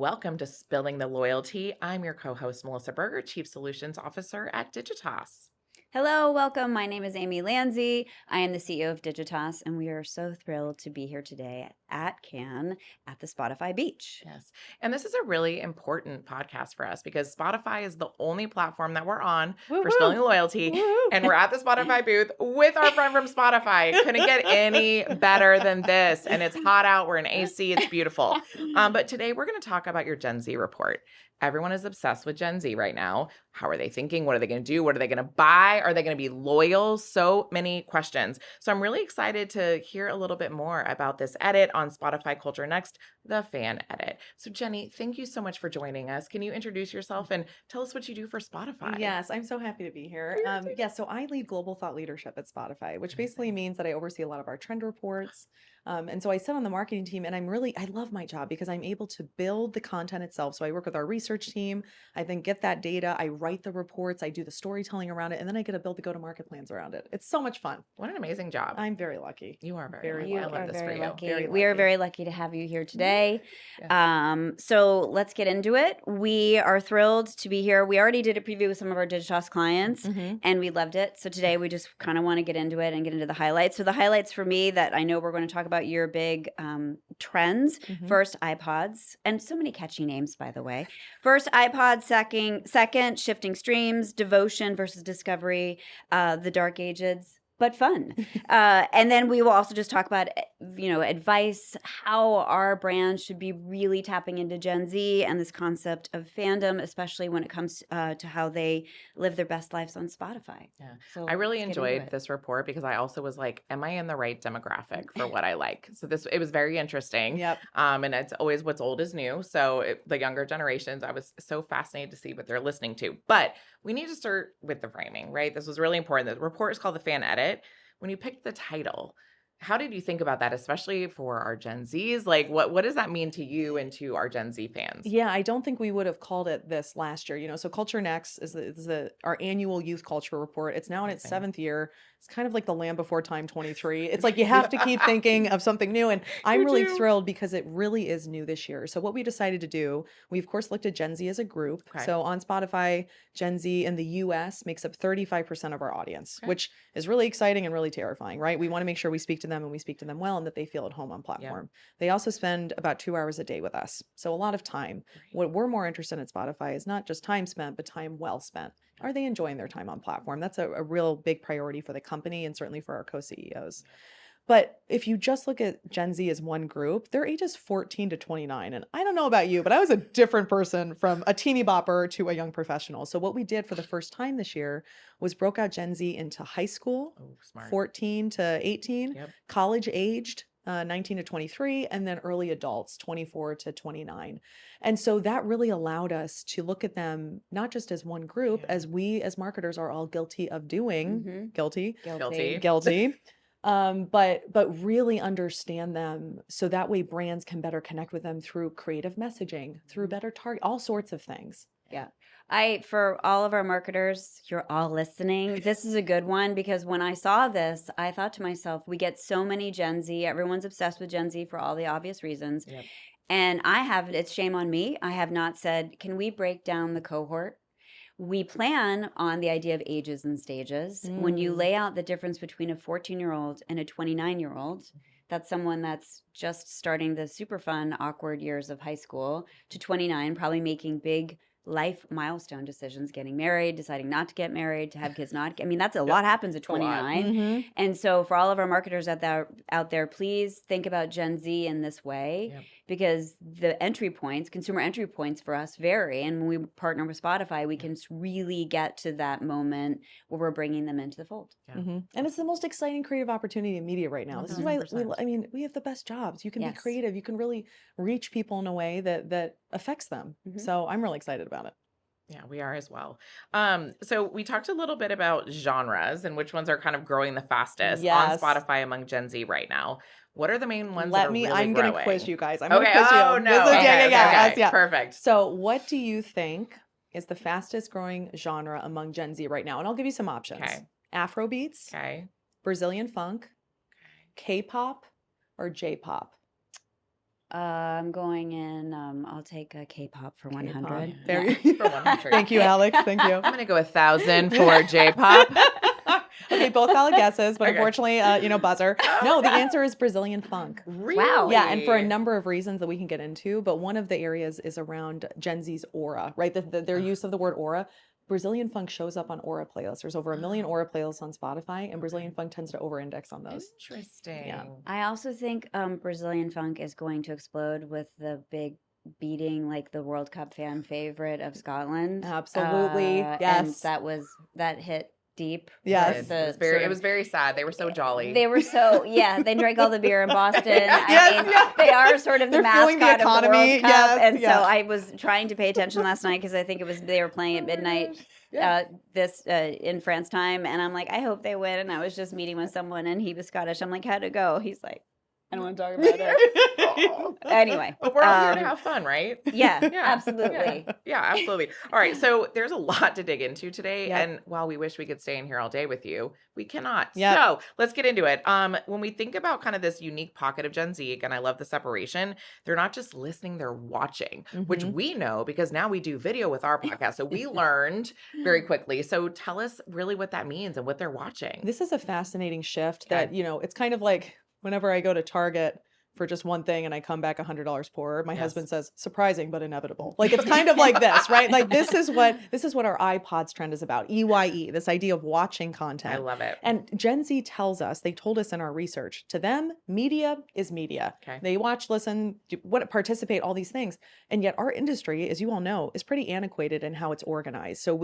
welcome to Spilling the LoyalTea. I'm your co-host, Melissa Berger, Chief Solutions Officer at Digitas. Hello, welcome. My name is Amy Lanzi. I am the CEO of Digitas, and we are so thrilled to be here today at Cannes at the Spotify Beach. Yes. And this is a really important podcast for us because Spotify is the only platform that we're on for Spilling the LoyalTea. And we're at the Spotify booth with our friend from Spotify. Couldn't get any better than this. And it's hot out. We're in AC. It's beautiful. But today we're going to talk about your Gen Z report. Everyone is obsessed with Gen Z right now. How are they thinking? What are they going to do? What are they going to buy? Are they going to be loyal? So many questions. So I'm really excited to hear a little bit more about this edit on Spotify Culture Next, the fan edit. So Jenny, thank you so much for joining us. Can you introduce yourself and tell us what you do for Spotify? Yes, I'm so happy to be here. So I lead global thought leadership at Spotify, which basically means that I oversee a lot of our trend reports. And so I sit on the marketing team, and I love my job because I'm able to build the content itself. So I work with our research team. I then get that data. I write the reports. I do the storytelling around it, and then I get to build the go-to-market plans around it. It's so much fun. What an amazing job. I'm very lucky. You are very lucky. I love this for you. Lucky. We are very lucky to have you here today. Yes. So let's get into it. We are thrilled to be here. We already did a preview with some of our Digitas clients, and we loved it. So today we just kind of want to get into it and get into the highlights. So the highlights for me that I know we're going to talk about your big trends. First, iPods, and so many catchy names, by the way. First, iPod. Second, shifting streams, devotion versus discovery, the dark ages. But fun. And then we will also just talk about, advice, how our brand should be really tapping into Gen Z and this concept of fandom, especially when it comes to how they live their best lives on Spotify. Yeah. So I really let's get into enjoyed it. this report because I also was like, am I in the right demographic for what I like? So it was very interesting. Yep. And it's always what's old is new. So the younger generations, I was so fascinated to see what they're listening to. But we need to start with the framing, right? This was really important. The report is called The Fan Edit. When you picked the title, how did you think about that, especially for our Gen Zs? Like, what does that mean to you and to our Gen Z fans? Yeah, I don't think we would have called it this last year. So Culture Next is our annual youth culture report. It's now in its Amazing. 7th year. It's kind of like the Land Before Time 23. It's like you have to keep thinking of something new. And I'm really thrilled because it really is new this year. So what we decided to do, we of course looked at Gen Z as a group. Okay. So on Spotify, Gen Z in the US makes up 35% of our audience, which is really exciting and really terrifying, right? We want to make sure we speak to them and we speak to them well and that they feel at home on platform. They also spend about 2 hours a day with us. So a lot of time. What we're more interested in at Spotify is not just time spent, but time well spent. Are they enjoying their time on platform? That's a real big priority for the company and certainly for our co-CEOs. But if you just look at Gen Z as one group, their age is 14 to 29. And I don't know about you, but I was a different person from a teeny bopper to a young professional. So what we did for the first time this year was broke out Gen Z into high school, 14 to 18, college aged, 19 to 23, and then early adults, 24 to 29. And so that really allowed us to look at them not just as one group, as we as marketers are all guilty of doing, guilty. But really understand them so that way brands can better connect with them through creative messaging, through better target, all sorts of things. Yeah. For all of our marketers, you're all listening. This is a good one because when I saw this, I thought to myself, we get so many Gen Z. Everyone's obsessed with Gen Z for all the obvious reasons. Yep. And it's shame on me. I have not said, can we break down the cohort? We plan on the idea of ages and stages. When you lay out the difference between a 14-year-old and a 29-year-old, that's someone that's just starting the super fun, awkward years of high school to 29, probably making big life milestone decisions, getting married, deciding not to get married, to have kids that's a lot happens at 29. And so for all of our marketers out there, please think about Gen Z in this way because the consumer entry points for us vary. And when we partner with Spotify, we can really get to that moment where we're bringing them into the fold. And it's the most exciting creative opportunity in media right now. This is why we have the best jobs. You can be creative. You can really reach people in a way that affects them. So I'm really excited about it. Yeah, we are as well. So we talked a little bit about genres and which ones are kind of growing the fastest on Spotify among Gen Z right now. What are the main ones that are really I'm growing? going to quiz you guys. I'm going to quiz you. Oh, no. Okay. Perfect. So what do you think is the fastest growing genre among Gen Z right now? And I'll give you some options. Afro beats, Brazilian funk, K-pop, or J-pop? I'm going in. I'll take a K-pop for 100. Very For 100. Thank you, Alex. Thank you. I'm going to go 1,000 for J-pop. Okay, both valid guesses, but Okay. unfortunately, buzzer. No, the answer is Brazilian funk. Really? Yeah, and for a number of reasons that we can get into, but one of the areas is around Gen Z's aura, right? Their use of the word aura. Brazilian funk shows up on aura playlists. There's over 1 million aura playlists on Spotify, and Brazilian funk tends to over-index on those. Interesting. Yeah. I also think Brazilian funk is going to explode with the big beating, like the World Cup fan favorite of Scotland. Absolutely, And yes. that hit deep. Yes. with It was very sad. They were so jolly. They were so, they drank all the beer in Boston. Yes. They are sort of the They're fueling the mascot of the economy. World Cup. Yes, And yeah. so I was trying to pay attention last night because I think they were playing at midnight in France time. And I'm like, I hope they win. And I was just meeting with someone and he was Scottish. I'm like, how'd it go? He's like, I don't want to talk about it. Anyway. But we're all here to have fun, right? Yeah, Yeah. absolutely. Yeah, absolutely. All right. So there's a lot to dig into today. Yep. And while we wish we could stay in here all day with you, we cannot. Yep. So let's get into it. When we think about kind of this unique pocket of Gen Z, again, I love the separation. They're not just listening, they're watching, which Mhm. we know because now we do video with our podcast. So we learned very quickly. So tell us really what that means and what they're watching. This is a fascinating shift Okay. that, it's kind of like whenever I go to Target for just one thing and I come back $100 poorer, my Yes. husband says, surprising but inevitable. Like it's kind of like this, right? Like this is what our iPods trend is about. EYE, this idea of watching content. I love it. And Gen Z tells us, they told us in our research, to them, media is media. Okay. They watch, listen, participate, all these things. And yet our industry, as you all know, is pretty antiquated in how it's organized. So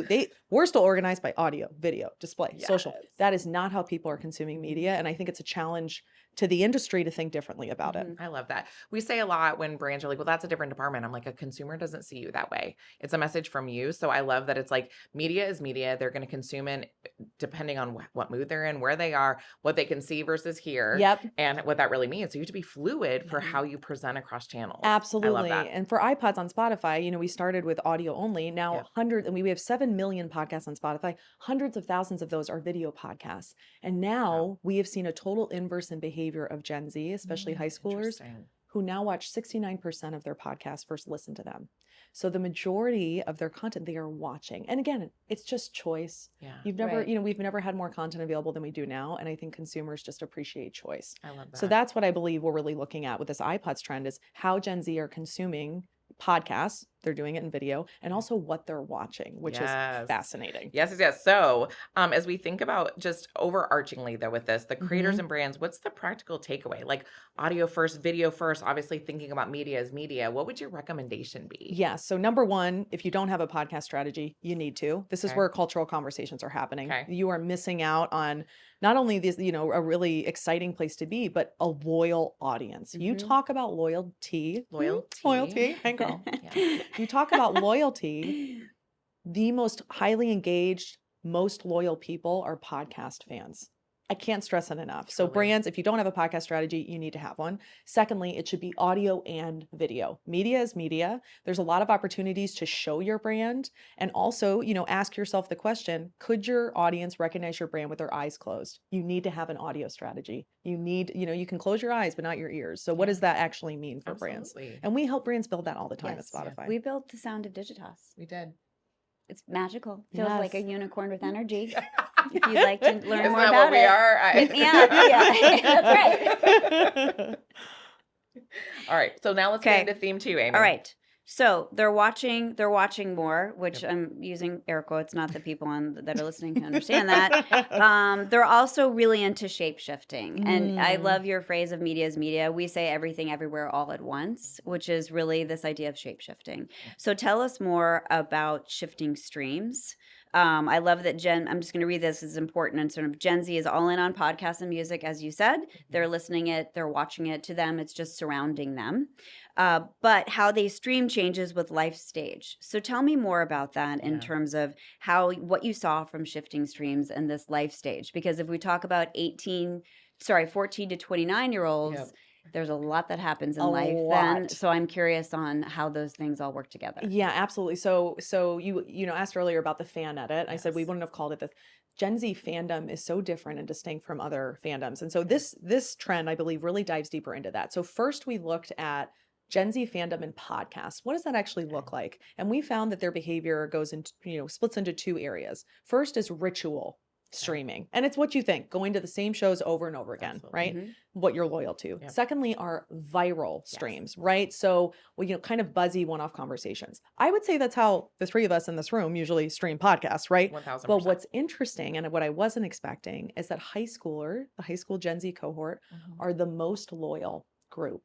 we're still organized by audio, video, display, social. Yes. That is not how people are consuming media. And I think it's a challenge to the industry to think differently about it. I love that. We say a lot when brands are like, well, that's a different department. I'm like, a consumer doesn't see you that way. It's a message from you. So I love that it's like media is media. They're going to consume it depending on what mood they're in, where they are, what they can see versus hear, Yep. and what that really means. So you have to be fluid for how you present across channels. Absolutely. I love that. And for iPods on Spotify, we started with audio only. Now Yeah. hundreds, and we have 7 million podcasts on Spotify. Hundreds of thousands of those are video podcasts. And now we have seen a total inverse in behavior of Gen Z, especially high schoolers, Interesting. who now watch 69% of their podcasts first listen to them. So the majority of their content they are watching. And again, it's just choice. Yeah. You've never, Right. we've never had more content available than we do now. And I think consumers just appreciate choice. I love that. So that's what I believe we're really looking at with this iPods trend is how Gen Z are consuming podcasts. They're doing it in video and also what they're watching, which Yes. is fascinating. Yes. So as we think about just overarchingly though with this, the creators Mhm. and brands, what's the practical takeaway? Like audio first, video first, obviously thinking about media as media. What would your recommendation be? Yeah. So number one, if you don't have a podcast strategy, you need to. This is Okay. where cultural conversations are happening. Okay. You are missing out on not only this, a really exciting place to be, but a loyal audience. You Mhm. talk about loyalty. Loyalty. Hey, girl. Yeah. You talk about loyalty. The most highly engaged, most loyal people are podcast fans. I can't stress it enough. So Truly. brands, if you don't have a podcast strategy, you need to have one. Secondly, it should be audio and video. Media is media. There's a lot of opportunities to show your brand. And also, ask yourself the question, could your audience recognize your brand with their eyes closed? You need to have an audio strategy. You need, you can close your eyes, but not your ears. So what Yeah. does that actually mean for brands? Absolutely. And we help brands build that all the time Yes. at Spotify. We built the sound of Digitas. We did. It's magical. Feels like a Yes. unicorn with energy. If you'd like to learn Isn't more that about what we it. are? Yeah, that's All right. So now let's Okay. get into theme 2, Amy. All right. So they're watching more, which I'm using air quotes, not the people that are listening can understand that. They're also really into shape shifting. And I Mm. love your phrase of media is media. We say everything everywhere all at once, which is really this idea of shape shifting. So tell us more about shifting streams. I love that I'm just going to read this, it's important. And sort of Gen Z is all in on podcasts and music, as you said. They're listening it, they're watching it. To them, it's just surrounding them. But how they stream changes with life stage. So tell me more about that in Yeah. terms of what you saw from shifting streams and this life stage. Because if we talk about 14 to 29-year-olds, Yep. there's a lot that happens in A life then. lot. So I'm curious on how those things all work together. Yeah, absolutely. So you asked earlier about the fan edit. I said we Yes. wouldn't have called it this. Gen Z fandom is so different and distinct from other fandoms. And so this trend, I believe, really dives deeper into that. So first we looked at Gen Z fandom in podcasts. What does that actually look like? And we found that their behavior goes into, splits into two areas. First is ritual streaming. And it's what you think, going to the same shows over and over again, Absolutely. right? Mhm. What you're loyal to. Yep. Secondly are viral streams, right? So, kind of buzzy one-off conversations. I would say that's how the three of us in this room usually stream podcasts, right? 1000%. But what's interesting and what I wasn't expecting is that the high school Gen Z cohort Mhm. are the most loyal group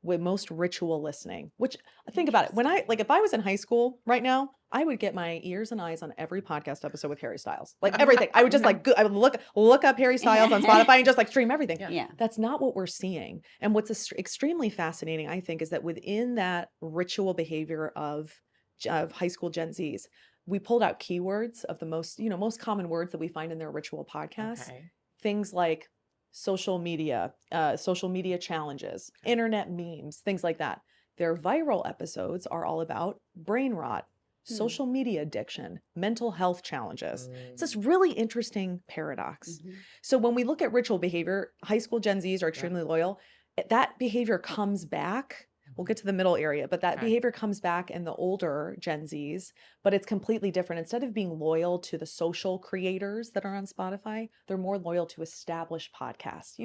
with most ritual listening, which think about it. When if I was in high school right now, I would get my ears and eyes on every podcast episode with Harry Styles, like everything. I would just I would look up Harry Styles on Spotify and just like stream everything. Yeah. That's not what we're seeing. And what's extremely fascinating, I think, is that within that ritual behavior of high school Gen Zs, we pulled out keywords of the most common words that we find in their ritual podcasts. Okay. Things like social media challenges, internet memes, things like that. Their viral episodes are all about brain rot, social media addiction, mental health challenges. It's this really interesting paradox. Mhm. So when we look at ritual behavior, high school Gen Zs are extremely loyal. That behavior comes back. We'll get to the middle area, but that behavior comes back in the older Gen Zs, but it's completely different. Instead of being loyal to the social creators that are on Spotify, they're more loyal to established podcasts.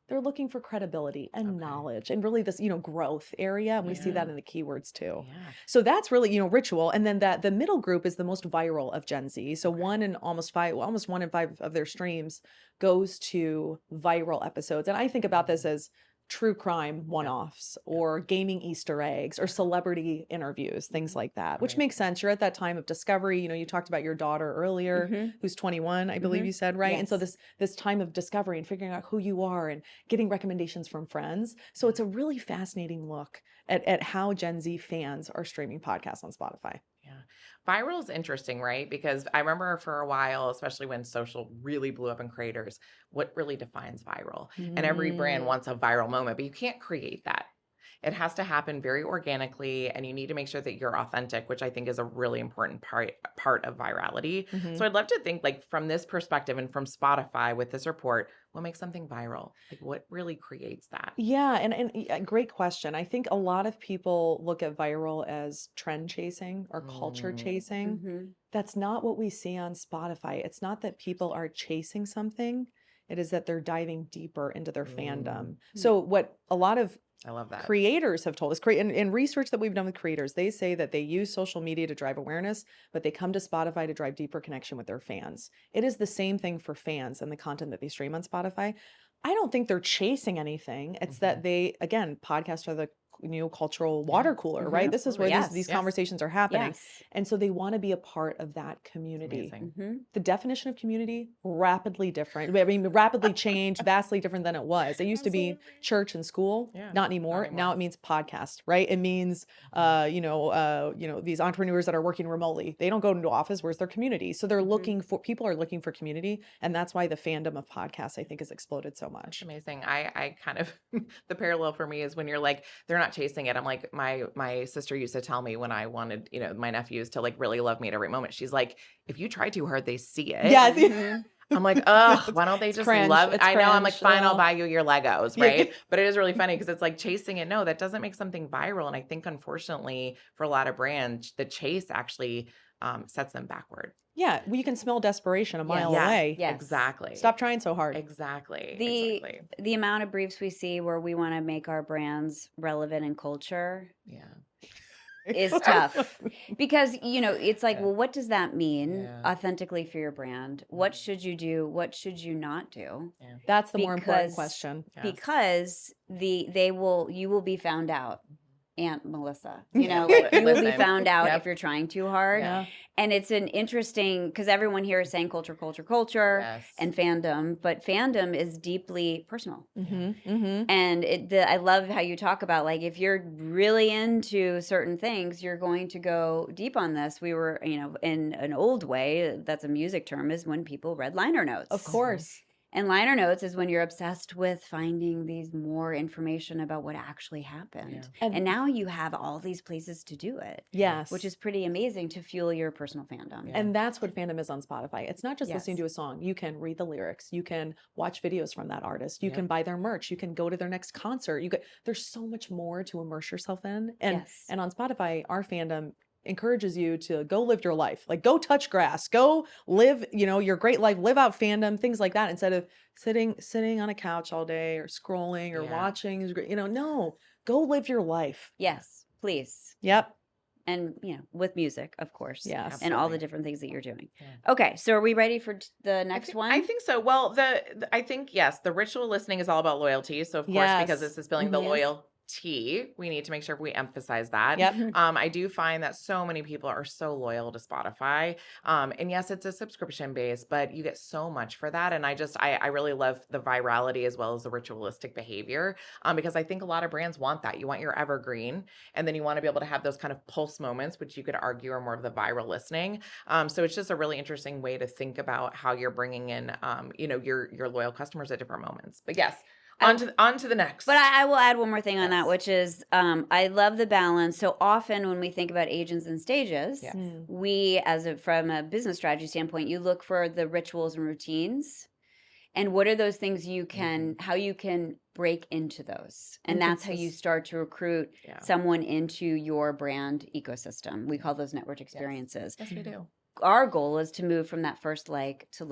They're looking for credibility and knowledge and really this, growth area. And we see that in the keywords too. Yeah. So that's really, ritual. And then the middle group is the most viral of Gen Z. So almost 1 in 5 of their streams goes to viral episodes. And I think about this as true crime one-offs or gaming Easter eggs or celebrity interviews, things like that, which makes sense. You're at that time of discovery. You talked about your daughter earlier, who's 21, I believe you said, right? Yes. And so this time of discovery and figuring out who you are and getting recommendations from friends. So it's a really fascinating look at how Gen Z fans are streaming podcasts on Spotify. Yeah. Viral is interesting, right? Because I remember for a while, especially when social really blew up in creators, what really defines viral? And every brand wants a viral moment, but you can't create that. It has to happen very organically, and you need to make sure that you're authentic, which I think is a really important part of virality. Mhm. So I'd love to think, like, from this perspective and from Spotify with this report, what makes something viral? Like, what really creates that? Yeah, and great question. I think a lot of people look at viral as trend chasing or culture chasing. Mhm. That's not what we see on Spotify. It's not that people are chasing something. It is that they're diving deeper into their fandom. So what a lot of I love that. creators have told us, in research that we've done with creators, they say that they use social media to drive awareness, but they come to Spotify to drive deeper connection with their fans. It is the same thing for fans and the content that they stream on Spotify. I don't think they're chasing anything. It's that podcasts are the cultural water cooler, right? This is where these conversations are happening. Yes. And so they want to be a part of that community. Amazing. Mhm. The definition of community, rapidly different. I mean, rapidly changed, vastly different than it was. It used to be church and school, Yeah, not anymore. not anymore. Now it means podcast, right? It means, these entrepreneurs that are working remotely, they don't go into office. Where's their community? So they're people are looking for community. And that's why the fandom of podcasts, I think, has exploded so That's much. amazing. I kind of the parallel for me is when you're like, they're not chasing it. I'm like, my sister used to tell me when I wanted, my nephews to like really love me at every moment. She's like, if you try too hard, they see it. Yes. Mhm. I'm like, oh, why don't they just cringe. love it? It's I know. I'm like, cringe. fine, I'll Well. buy you your Legos, Yeah. right? But it is really funny because it's like chasing it. No, that doesn't make something viral. And I think, unfortunately, for a lot of brands, the chase actually sets them backward. Yeah, well, you can smell desperation a mile Yes, away. Yes. Exactly. Stop trying so hard. Exactly. The the amount of briefs we see where we want to make our brands relevant in culture Yeah. is tough because it's like, Yeah. well, what does that mean Yeah. authentically for your brand? What should you do? What should you not do? That's the more important Because- question. Yes. Because you will be found out, Aunt Melissa. Yeah. Like, you will be Listen. found out Yep. if you're trying too hard. Yeah. And it's an interesting, because everyone here is saying culture, Yes. and fandom, but fandom is deeply personal. Mm-hmm. Mm-hmm. And I love how you talk about, like, if you're really into certain things, you're going to go deep on this. We were, in an old way, that's a music term, is when people read liner notes. Of course. And liner notes is when you're obsessed with finding these more information about what actually happened. Yeah. And now you have all these places to do it. Yes. Which is pretty amazing to fuel your personal fandom. And that's what fandom is on Spotify. It's not just Yes. listening to a song. You can read the lyrics. You can watch videos from that artist. You can buy their merch. You can go to their next concert. There's so much more to immerse yourself in. And on Spotify, our fandom encourages you to go live your life. Like, go touch grass, go live, your great life, live out fandom, things like that, instead of sitting on a couch all day or scrolling or watching, no, go live your life. Yes, please. Yep. And, with music, of course. Yes. Absolutely. And all the different things that you're doing. Yeah. Okay. So are we ready for the next one? I think so. Well, I think, yes, the ritual listening is all about loyalty. So, of course, because this is Spilling the LoyalTea, we need to make sure we emphasize that. Yep. I do find that so many people are so loyal to Spotify. And yes, it's a subscription base, but you get so much for that. And I really love the virality as well as the ritualistic behavior, because I think a lot of brands want that. You want your evergreen, and then you want to be able to have those kind of pulse moments, which you could argue are more of the viral listening. So it's just a really interesting way to think about how you're bringing in, your loyal customers at different moments. But yes. On to the next. But I will add one more thing on that, which is I love the balance. So often when we think about agents and stages, we, from a business strategy standpoint, you look for the rituals and routines. And what are those things how you can break into those? And that's how you start to recruit someone into your brand ecosystem. We call those network experiences. Yes, we do. Our goal is to move from that first like to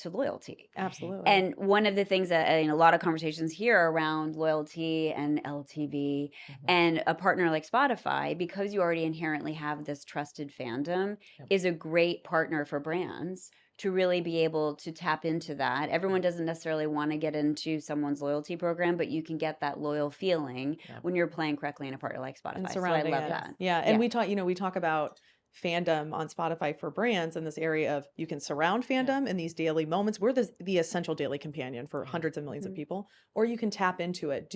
loyalty. Absolutely. And one of the things that a lot of conversations here around loyalty and LTV and a partner like Spotify, because you already inherently have this trusted fandom, is a great partner for brands to really be able to tap into that. Everyone doesn't necessarily want to get into someone's loyalty program, but you can get that loyal feeling when you're playing correctly in a partner like Spotify. And so I love it. that. Yeah. And we talk about fandom on Spotify for brands in this area of you can surround fandom in these daily moments. We're the essential daily companion for hundreds of millions of people, or you can tap into it,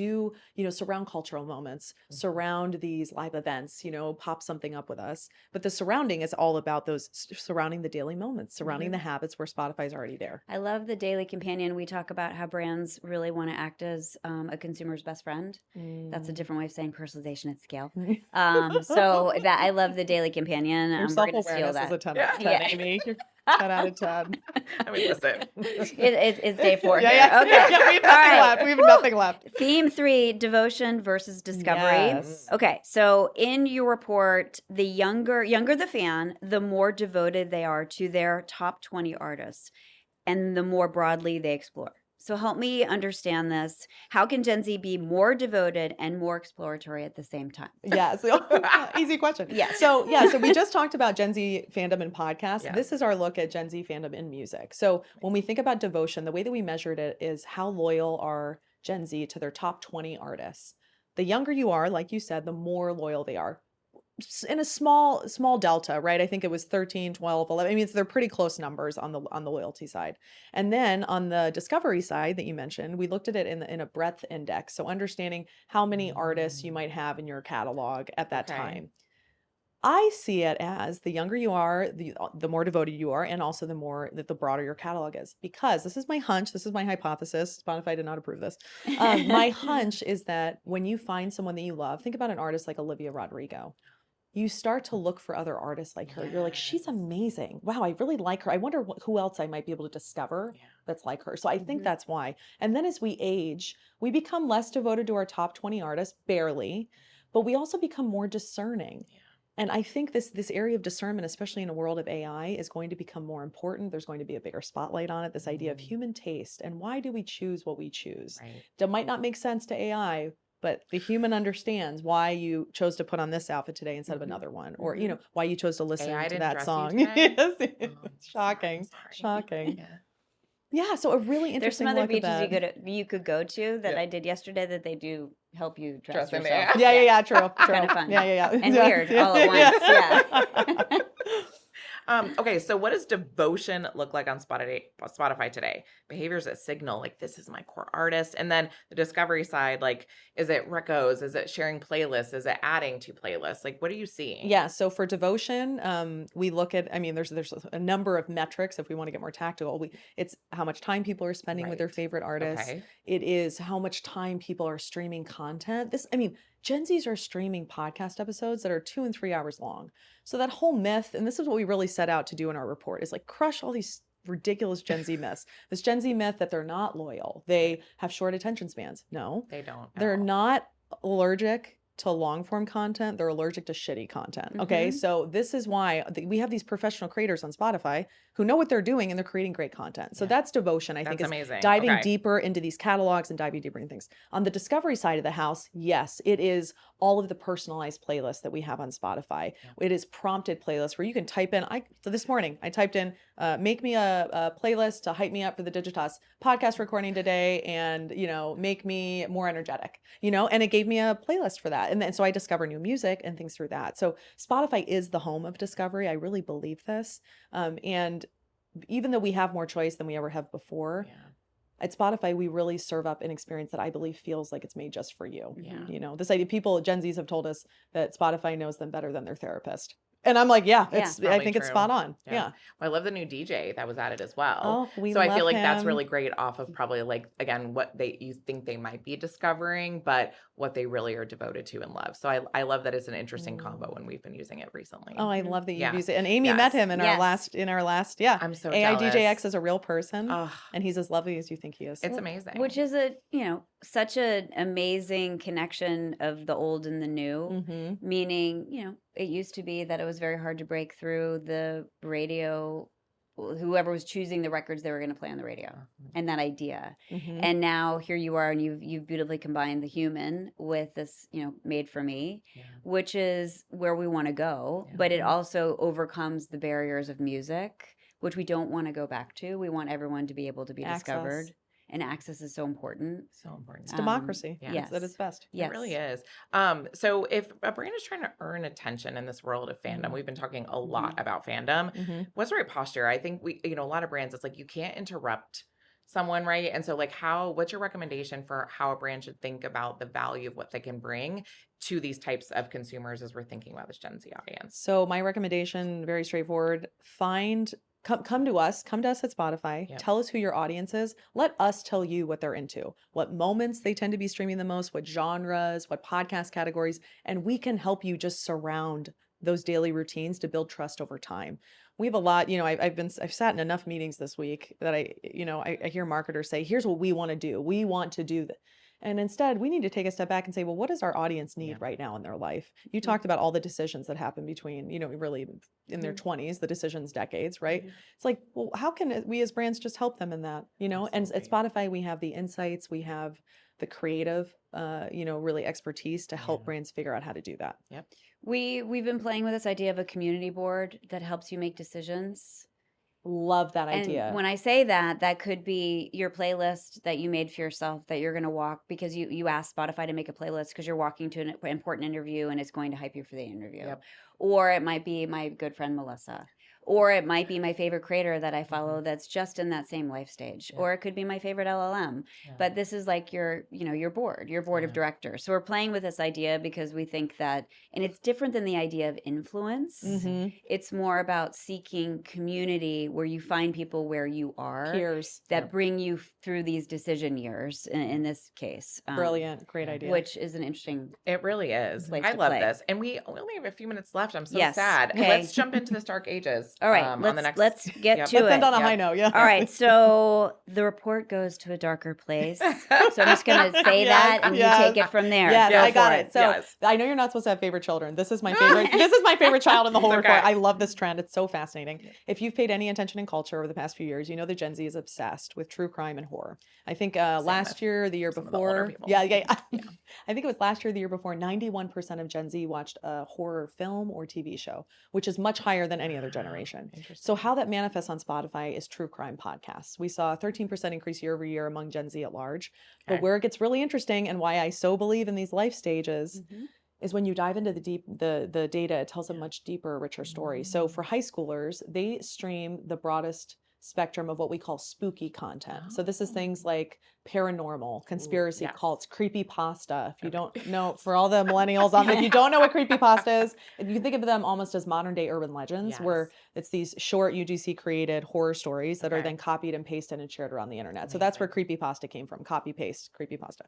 surround cultural moments, surround these live events, pop something up with us. But the surrounding is all about those surrounding the daily moments, surrounding the habits where Spotify's already there. I love the daily companion. We talk about how brands really want to act as a consumer's best friend. That's a different way of saying personalization at scale. So that I love the daily companion. Your self-awareness is a 10 out of 10, Amy. You're 10 out of 10. I mean, listen. It's day 4. Yeah. Okay. Yeah, we have nothing left. We have nothing left. Theme 3, devotion versus discovery. Yes. Okay, so in your report, the younger the fan, the more devoted they are to their top 20 artists, and the more broadly they explore. So help me understand this. How can Gen Z be more devoted and more exploratory at the same time? Yeah, so easy question. Yeah. So we just talked about Gen Z fandom in podcasts. Yes. This is our look at Gen Z fandom in music. So when we think about devotion, the way that we measured it is how loyal are Gen Z to their top 20 artists. The younger you are, like you said, the more loyal they are. In a small delta, right? I think it was 13, 12, 11. I mean, they're pretty close numbers on the loyalty side. And then on the discovery side that you mentioned, we looked at it in a breadth index. So understanding how many artists you might have in your catalog at that time. I see it as the younger you are, the more devoted you are, and also the broader your catalog is. Because this is my hunch, this is my hypothesis. Spotify did not approve this. My hunch is that when you find someone that you love, think about an artist like Olivia Rodrigo. You start to look for other artists like her. You're like, she's amazing. Wow, I really like her. I wonder who else I might be able to discover that's like her. So I think that's why. And then as we age, we become less devoted to our top 20 artists, barely, but we also become more discerning. Yeah. And I think this area of discernment, especially in a world of AI, is going to become more important. There's going to be a bigger spotlight on it, this idea of human taste. And why do we choose what we choose? Right. That might not make sense to AI, but the human understands why you chose to put on this outfit today instead of another one, or why you chose to listen to that song. Yes, shocking, shocking. Yeah, so a really interesting. There's some other beaches you could go to that I did yesterday that they do help you dress yourself. Yeah, true. Kind of fun. Yeah. And weird all at once. Yeah. Okay, so what does devotion look like on Spotify today? Behaviors that signal like this is my core artist, and then the discovery side, like is it recos? Is it sharing playlists? Is it adding to playlists? Like what are you seeing? Yeah. So for devotion, we look at, I mean, there's a number of metrics if we want to get more tactical. It's how much time people are spending with their Right. favorite artists. Okay. It is how much time people are streaming content. I mean, Gen Zs are streaming podcast episodes that are 2 and 3 hours long. So that whole myth, and this is what we really set out to do in our report, is like crush all these ridiculous Gen Z myths. This Gen Z myth that they're not loyal. They have short attention spans. No, They don't. at they're all. not allergic to long form content. They're allergic to shitty content. Okay. Mhm. So this is why we have these professional creators on Spotify who know what they're doing and they're creating great content. So Yeah. that's devotion, I think, That's is amazing. diving Okay. deeper into these catalogs and diving deeper into things. On the discovery side of the house, yes, it is all of the personalized playlists that we have on Spotify. It is prompted playlists where you can type in, so this morning I typed in, make me a playlist to hype me up for the Digitas podcast recording today and, make me more energetic, and it gave me a playlist for that. And then, so I discover new music and things through that. So Spotify is the home of discovery. I really believe this. And even though we have more choice than we ever have before, Yeah. at Spotify, we really serve up an experience that I believe feels like it's made just for you. Yeah. This idea, Gen Zs have told us that Spotify knows them better than their therapist. And I'm like, yeah, Yeah. I Probably think it's true. spot on. Yeah. Well, I love the new DJ that was added as well. Oh, we So I love feel like that's him. really great off of probably like again what you think they might be discovering, but what they really are devoted to and love. So I love that it's an interesting combo when we've been using it recently. Oh, I love that you Yeah. use it. And Amy Yes. met him in Yes. our last, yeah. I'm so AIDJX jealous. is a real person, Ugh, and he's as lovely as you think he is. it's amazing. Which is such an amazing connection of the old and the new. Mm-hmm. Meaning, it used to be that it was very hard to break through the radio, whoever was choosing the records they were going to play on the radio, and that idea. Mm-hmm. And now here you are, and you've beautifully combined the human with this, made for me, Yeah. which is where we want to go. Yeah. But it also overcomes the barriers of music, which we don't want to go back to. We want everyone to be able to be Access. discovered, and access is so important. So important. It's democracy. yeah. Yes. It's at its best. Yes. It really is. So if a brand is trying to earn attention in this world of fandom, we've been talking a lot about fandom. Mm-hmm. What's the right posture? I think a lot of brands, it's like you can't interrupt someone, right? And so like what's your recommendation for how a brand should think about the value of what they can bring to these types of consumers as we're thinking about this Gen Z audience? So my recommendation, very straightforward, come to us at Spotify. Yep. Tell us who your audience is. Let us tell you what they're into, what moments they tend to be streaming the most, what genres, what podcast categories, and we can help you just surround those daily routines to build trust over time. We have a lot, I've sat in enough meetings this week that I hear marketers say, here's what we want to do. We want to do that. And instead, we need to take a step back and say, well, what does our audience need right now in their life? You talked about all the decisions that happen between, really in their 20s, the decisions decades, right? It's like, well, how can we as brands just help them in that, And at Absolutely. Spotify, we have the insights, we have the creative, really expertise to help brands figure out how to do that. Yep. We've been playing with this idea of a community board that helps you make decisions. Love that idea. And when I say that, that could be your playlist that you made for yourself that you're going to walk because you asked Spotify to make a playlist because you're walking to an important interview and it's going to hype you for the interview. Yep. Or it might be my good friend Melissa. Or it might be my favorite creator that I follow that's just in that same life stage. Yeah. Or it could be my favorite LLM. Yeah. But this is like your board of directors. So we're playing with this idea because we think that, and it's different than the idea of influence. Mm-hmm. It's more about seeking community where you find people where you are Peers. that bring you through these decision years in this case. Brilliant. Great idea. Which is an interesting. It really is. Place I to love play. this. And we only have a few minutes left. I'm so Yes. sad. Okay. Let's jump into this dark ages. All right, on the next. let's get Yep. to Let's it. end on a Yep. high note. Yeah. All right, so the report goes to a darker place. So I'm just going to say Yes, that, and yes. you take it from there. Yes, Go I got for it. it. So Yes. I know you're not supposed to have favorite children. This is my favorite. This is my favorite child in the whole It's report. okay. I love this trend. It's so fascinating. If you've paid any attention in culture over the past few years, you know that Gen Z is obsessed with true crime and horror. I think last with year, the year some of the older before, people. yeah. I think it was last year, the year before, 91% of Gen Z watched a horror film or TV show, which is much higher than any other generation. Interesting. So how that manifests on Spotify is true crime podcasts. We saw a 13% increase year over year among Gen Z at large. Okay. But where it gets really interesting and why I so believe in these life stages is when you dive into the data, it tells a much deeper, richer story. So for high schoolers, they stream the broadest spectrum of what we call spooky content. So this is things like paranormal, conspiracy cults, creepypasta. If you don't know, for all the millennials on, if you don't know what creepypasta is, you can think of them almost as modern day urban legends, where it's these short UGC created horror stories that are then copied and pasted and shared around the internet. So that's where creepypasta came from, copy paste creepypasta.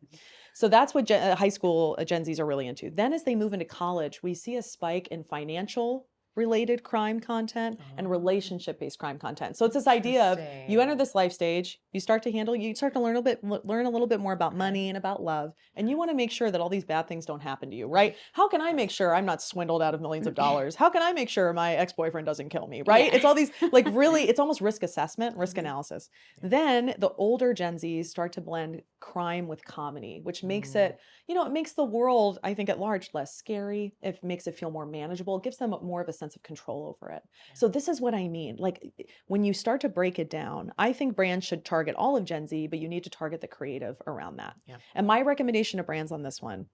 So that's what high school Gen Zs are really into. Then as they move into college, we see a spike in financial related crime content and relationship-based crime content. So it's this idea of you enter this life stage, you start to learn a little bit more about money and about love, and you want to make sure that all these bad things don't happen to you, right? How can I make sure I'm not swindled out of millions of dollars? How can I make sure my ex-boyfriend doesn't kill me, right? It's all these really, it's almost risk assessment, risk analysis. Then the older Gen Zs start to blend crime with comedy, which makes it, it makes the world, I think, at large less scary. It makes it feel more manageable. It gives them more of a sense of control over it. So this is what I mean. Like when you start to break it down, I think brands should target all of Gen Z, but you need to target the creative around that. And my recommendation to brands on this one,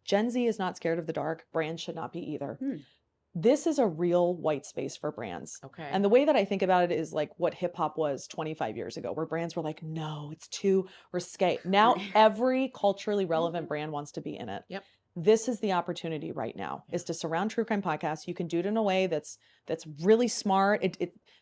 Gen Z is not scared of the dark. Brands should not be either. This is a real white space for brands. And the way that I think about it is like what hip hop was 25 years ago, where brands were like, no, it's too risque. Now every culturally relevant brand wants to be in it. This is the opportunity right now, is to surround true crime podcasts. You can do it in a way that's really smart.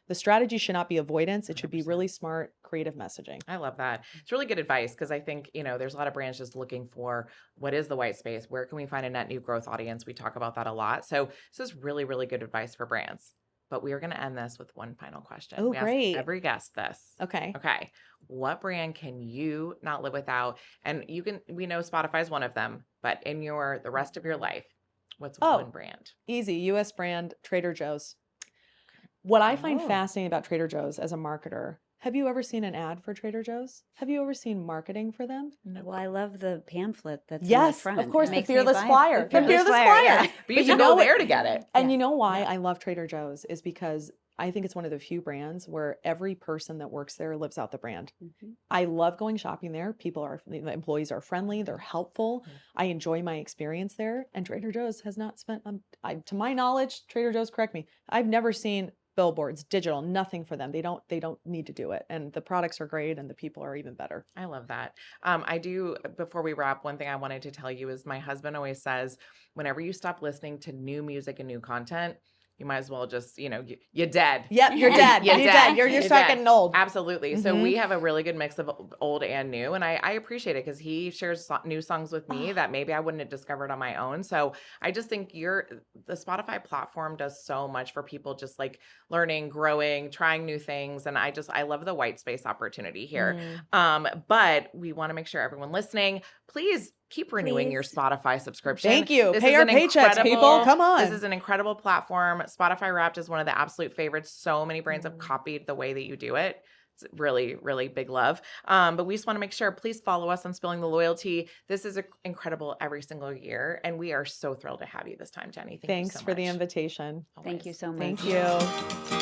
The strategy should not be avoidance. It should be really smart, creative messaging. I love that. It's really good advice, because I think, there's a lot of brands just looking for what is the white space? Where can we find a net new growth audience? We talk about that a lot. So this is really, really good advice for brands. But we are going to end this with one final question. Oh, we great. ask every guest this. Okay. What brand can you not live without? And we know Spotify is one of them, but in the rest of your life, what's one brand? Easy. US brand, Trader Joe's. What I find fascinating about Trader Joe's as a marketer, have you ever seen an ad for Trader Joe's? Have you ever seen marketing for them? No. Well, I love the pamphlet that's in the front. Of course, the Makes me Fearless buy Flyer. it. The Fearless Flyer. Yeah. But you should go there to get it. And you know why I love Trader Joe's is because I think it's one of the few brands where every person that works there lives out the brand. I love going shopping there. The employees are friendly. They're helpful. I enjoy my experience there. And Trader Joe's has not spent, to my knowledge, Trader Joe's, correct me, I've never seen billboards, digital, nothing for them. They don't need to do it. And the products are great and the people are even better. I love that. Before we wrap, one thing I wanted to tell you is my husband always says, whenever you stop listening to new music and new content, you might as well just, you're dead. Yep, you're dead. You're dead. You're start getting old. Absolutely. So we have a really good mix of old and new, and I appreciate it because he shares new songs with me that maybe I wouldn't have discovered on my own. So I just think the Spotify platform does so much for people just like learning, growing, trying new things, and I love the white space opportunity here. But we want to make sure everyone listening, please keep renewing your Spotify subscription. Thank you. Pay our paychecks, people. Come on. This is an incredible platform. Spotify Wrapped is one of the absolute favorites. So many brands have copied the way that you do it. It's really, really big love. But we just want to make sure, please follow us on Spilling the LoyalTea. This is incredible every single year. And we are so thrilled to have you this time, Jenny. Thanks you so for much. the invitation. Thank you so much. Thank you.